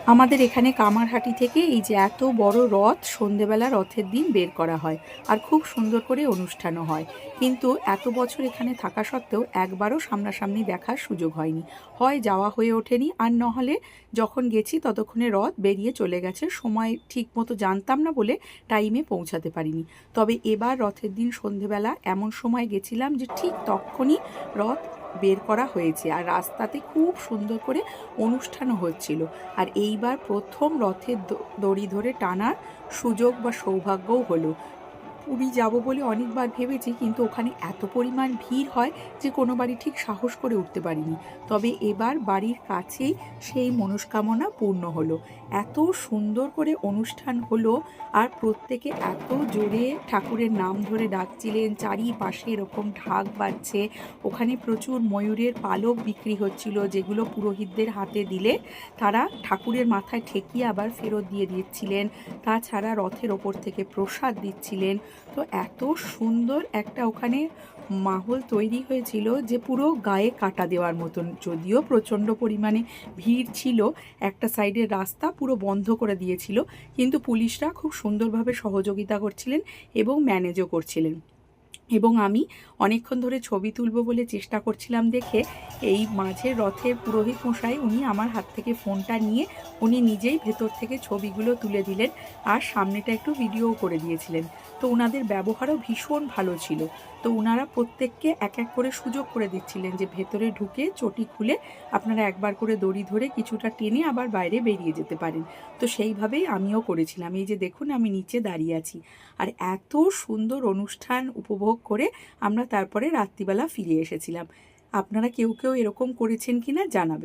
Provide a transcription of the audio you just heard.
আমাদের এখানে কামারহাটি থেকে এই যে এত বড় রথ সন্ধেবেলা রথের দিন বের করা হয় আর খুব সুন্দর করে অনুষ্ঠানও হয়। কিন্তু এত বছর এখানে থাকা সত্ত্বেও একবারও সামনাসামনি দেখার সুযোগ হয়নি, হয় যাওয়া হয়ে ওঠেনি আর নহলে যখন গেছি ততক্ষণে রথ বেরিয়ে চলে গেছে, সময় ঠিক মতো জানতাম না বলে টাইমে পৌঁছাতে পারিনি। তবে এবার রথের দিন সন্ধেবেলা এমন সময় গেছিলাম যে ঠিক তখনই রথ বের করা হয়েছে আর রাস্তাতে খুব সুন্দর করে অনুষ্ঠানও হচ্ছিল। আর এইবার প্রথম রথের দড়ি ধরে টানার সুযোগ বা সৌভাগ্যও হলো। পুরী যাব বলে অনেকবার ভেবেছি, কিন্তু ওখানে এত পরিমাণ ভিড় হয় যে কোনোবারই ঠিক সাহস করে উঠতে পারিনি। তবে এবার বাড়ির কাছেই সেই মনস্কামনা পূর্ণ হলো। এত সুন্দর করে অনুষ্ঠান হলো আর প্রত্যেকে এত জোরে ঠাকুরের নাম ধরে ডাকছিলেন, চারিপাশে এরকম ঢাক বাজছে। ওখানে প্রচুর ময়ূরের পালক বিক্রি হচ্ছিল, যেগুলো পুরোহিতদের হাতে দিলে তারা ঠাকুরের মাথায় ঠেকিয়ে আবার ফেরত দিয়ে দিচ্ছিলেন। তাছাড়া রথের ওপর থেকে প্রসাদ দিচ্ছিলেন। তো এত সুন্দর একটা ওখানে মাহল তৈরি হয়েছিল যে পুরো গায়ে কাটা দেওয়ার মতন। যদিও প্রচণ্ড পরিমাণে ভিড় ছিল, একটা সাইডের রাস্তা পুরো বন্ধ করে দিয়েছিল, কিন্তু পুলিশরা খুব সুন্দরভাবে সহযোগিতা করছিলেন এবং ম্যানেজও করছিলেন। এবং আমি অনেকক্ষণ ধরে ছবি তুলব বলে চেষ্টা করছিলাম দেখে এই মাঝের রথের পুরোহিত মশাই উনি আমার হাত থেকে ফোনটা নিয়ে উনি নিজেই ভেতর থেকে ছবিগুলো তুলে দিলেন আর সামনেটা একটু ভিডিওও করে দিয়েছিলেন। তো ওনাদের ব্যবহারও ভীষণ ভালো ছিল। তো ওনারা প্রত্যেককে এক এক করে সুযোগ করে দিচ্ছিলেন যে ভেতরে ঢুকে চটি খুলে আপনারা একবার করে দড়ি ধরে কিছুটা টেনে আবার বাইরে বেরিয়ে যেতে পারেন। তো সেইভাবেই আমিও করেছিলাম। এই যে দেখুন আমি নিচে দাঁড়িয়ে আছি। আর এত সুন্দর অনুষ্ঠান উপভোগ করে আমরা তারপরে রাত্রিবেলা ফিরে এসেছিলাম। আপনারা কেউ কেউ এরকম করেছেন কিনা জানাবেন।